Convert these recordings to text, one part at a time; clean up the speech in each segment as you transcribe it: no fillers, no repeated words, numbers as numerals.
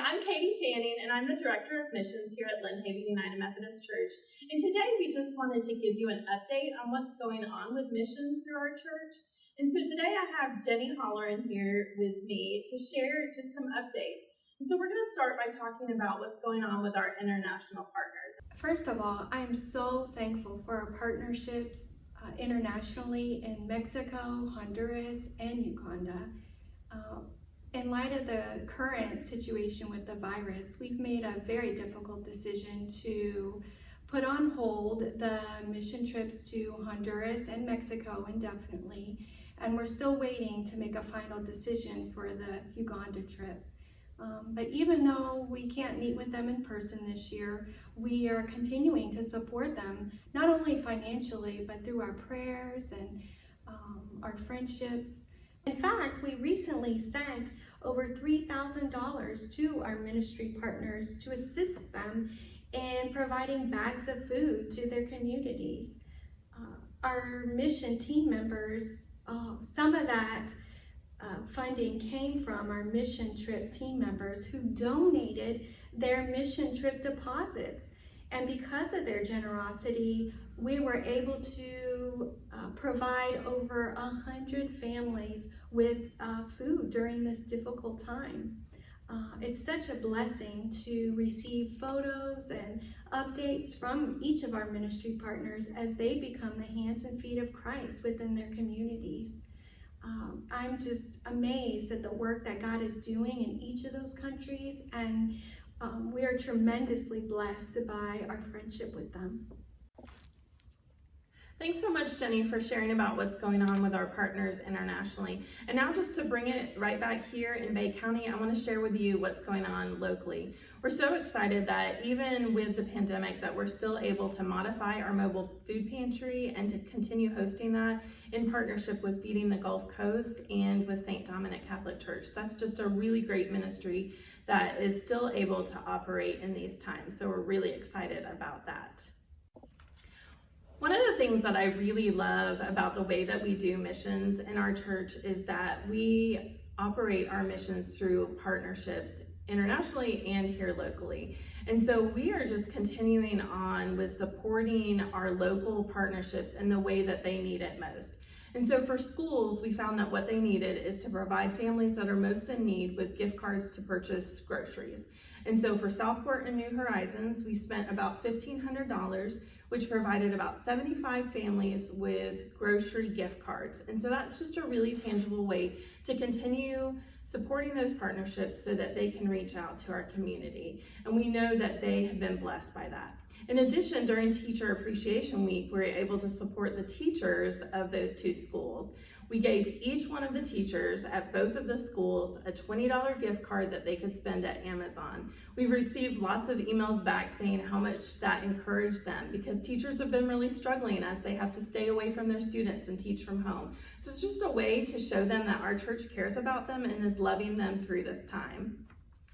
I'm Katie Fanning, and I'm the Director of Missions here at Lynn United Methodist Church. And today we just wanted to give you an update on what's going on with missions through our church. And so today I have Jenni Holloran here with me to share just some updates. And so we're going to start by talking about what's going on with our international partners. First of all, I'm so thankful for our partnerships internationally in Mexico, Honduras, and Uganda. In light of the current situation with the virus, we've made a very difficult decision to put on hold the mission trips to Honduras and Mexico indefinitely, and we're still waiting to make a final decision for the Uganda trip. But even though we can't meet with them in person this year, we are continuing to support them, not only financially, but through our prayers and our friendships. In fact, we recently sent over $3,000 to our ministry partners to assist them in providing bags of food to their communities. Our mission team members, some of that funding came from our mission trip team members who donated their mission trip deposits. And because of their generosity, we were able to provide over 100 families with food during this difficult time. It's such a blessing to receive photos and updates from each of our ministry partners as they become the hands and feet of Christ within their communities. I'm just amazed at the work that God is doing in each of those countries, and we are tremendously blessed by our friendship with them. Thanks so much, Jenni, for sharing about what's going on with our partners internationally. And now just to bring it right back here in Bay County, I want to share with you what's going on locally. We're so excited that even with the pandemic that we're still able to modify our mobile food pantry and to continue hosting that in partnership with Feeding the Gulf Coast and with St. Dominic Catholic Church. That's just a really great ministry that is still able to operate in these times. So we're really excited about that. One of the things that I really love about the way that we do missions in our church is that we operate our missions through partnerships internationally and here locally. And so we are just continuing on with supporting our local partnerships in the way that they need it most. And so for schools, we found that what they needed is to provide families that are most in need with gift cards to purchase groceries. And so for Southport and New Horizons, we spent about $1,500, which provided about 75 families with grocery gift cards. And so that's just a really tangible way to continue supporting those partnerships so that they can reach out to our community. And we know that they have been blessed by that. In addition, during Teacher Appreciation Week, we were able to support the teachers of those two schools. We gave each one of the teachers at both of the schools a $20 gift card that they could spend at Amazon. We've received lots of emails back saying how much that encouraged them because teachers have been really struggling as they have to stay away from their students and teach from home. So it's just a way to show them that our church cares about them and is loving them through this time.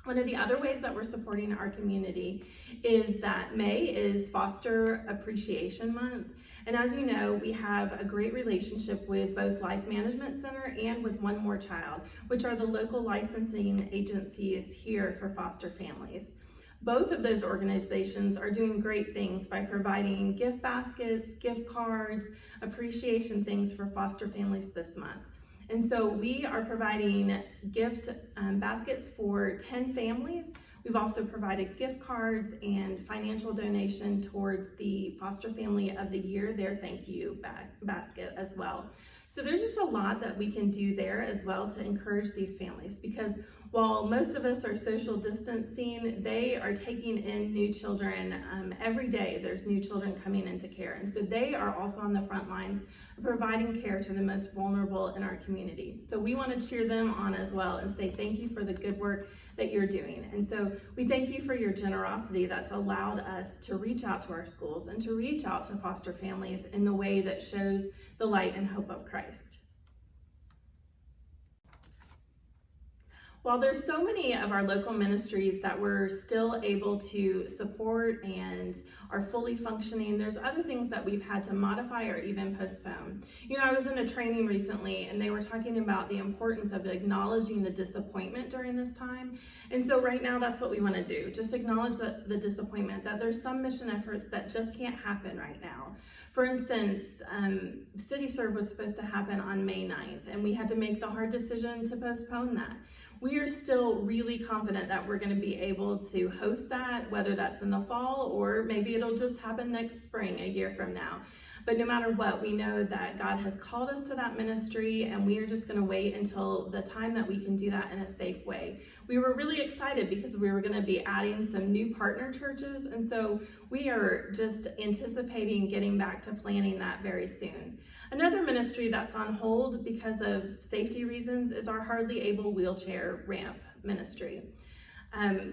One of the other ways that we're supporting our community is that May is Foster Appreciation Month. And as you know, we have a great relationship with both Life Management Center and with One More Child, which are the local licensing agencies here for foster families. Both of those organizations are doing great things by providing gift baskets, gift cards, appreciation things for foster families this month. And so we are providing gift baskets for 10 families. We've also provided gift cards and financial donation towards the Foster Family of the Year, their thank you basket as well. So there's just a lot that we can do there as well to encourage these families, because while most of us are social distancing, they are taking in new children every day. There's new children coming into care. And so they are also on the front lines of providing care to the most vulnerable in our community. So we want to cheer them on as well and say thank you for the good work that you're doing. And so we thank you for your generosity that's allowed us to reach out to our schools and to reach out to foster families in the way that shows the light and hope of Christ. While there's so many of our local ministries that we're still able to support and are fully functioning, there's other things that we've had to modify or even postpone. I was in a training recently and they were talking about the importance of acknowledging the disappointment during this time. And so right now that's what we want to do. Just acknowledge the disappointment that there's some mission efforts that just can't happen right now. For instance, City Serve was supposed to happen on May 9th and we had to make the hard decision to postpone that. We are still really confident that we're going to be able to host that, whether that's in the fall or maybe it'll just happen next spring, a year from now. But no matter what, we know that God has called us to that ministry and we are just going to wait until the time that we can do that in a safe way. We were really excited because we were going to be adding some new partner churches, and so we are just anticipating getting back to planning that very soon. Another ministry that's on hold because of safety reasons is our Hardly Able wheelchair ramp ministry.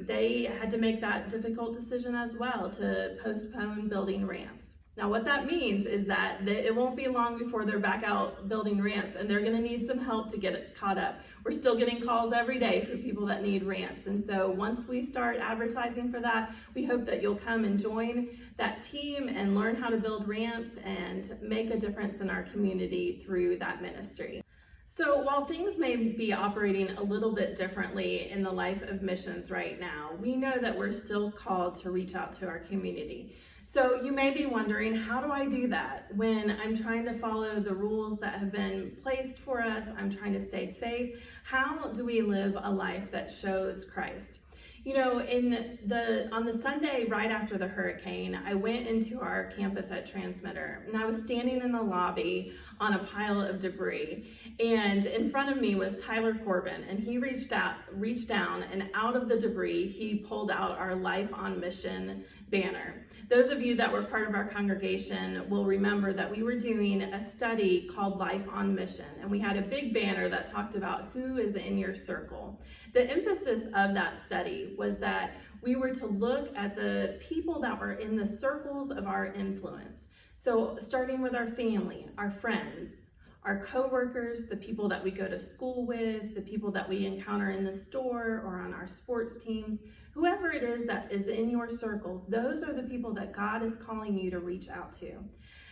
They had to make that difficult decision as well to postpone building ramps. Now what that means is that it won't be long before they're back out building ramps and they're going to need some help to get it caught up. We're still getting calls every day for people that need ramps, and so once we start advertising for that, we hope that you'll come and join that team and learn how to build ramps and make a difference in our community through that ministry. So while things may be operating a little bit differently in the life of missions right now, we know that we're still called to reach out to our community. So you may be wondering, how do I do that when I'm trying to follow the rules that have been placed for us? I'm trying to stay safe. How do we live a life that shows Christ? On the Sunday right after the hurricane, I went into our campus at Transmitter and I was standing in the lobby on a pile of debris, and in front of me was Tyler Corbin, and he reached down and out of the debris he pulled out our Life on Mission banner. Those of you that were part of our congregation will remember that we were doing a study called Life on Mission, and we had a big banner that talked about who is in your circle. The emphasis of that study was that we were to look at the people that were in the circles of our influence. So starting with our family, our friends, our coworkers, the people that we go to school with, the people that we encounter in the store or on our sports teams, whoever it is that is in your circle, those are the people that God is calling you to reach out to.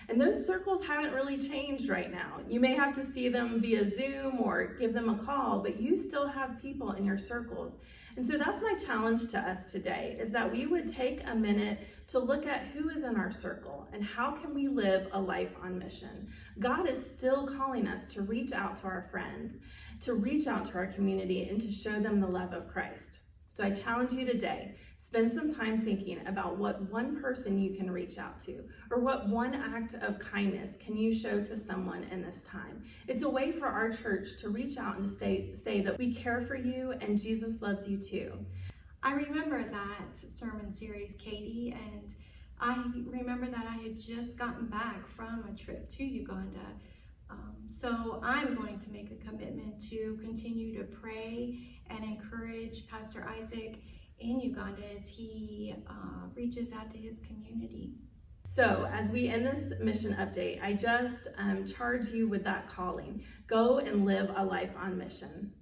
And those circles haven't really changed right now. You may have to see them via Zoom or give them a call, but you still have people in your circles. And so that's my challenge to us today, is that we would take a minute to look at who is in our circle and how can we live a life on mission. God is still calling us to reach out to our friends, to reach out to our community, and to show them the love of Christ. So I challenge you today, spend some time thinking about what one person you can reach out to, or what one act of kindness can you show to someone in this time. It's a way for our church to reach out and to say that we care for you and Jesus loves you too. I remember that sermon series, Katie, and I remember that I had just gotten back from a trip to Uganda. So I'm going to make a commitment to continue to pray and encourage Pastor Isaac in Uganda as he reaches out to his community. So as we end this mission update, I just charge you with that calling. Go and live a life on mission.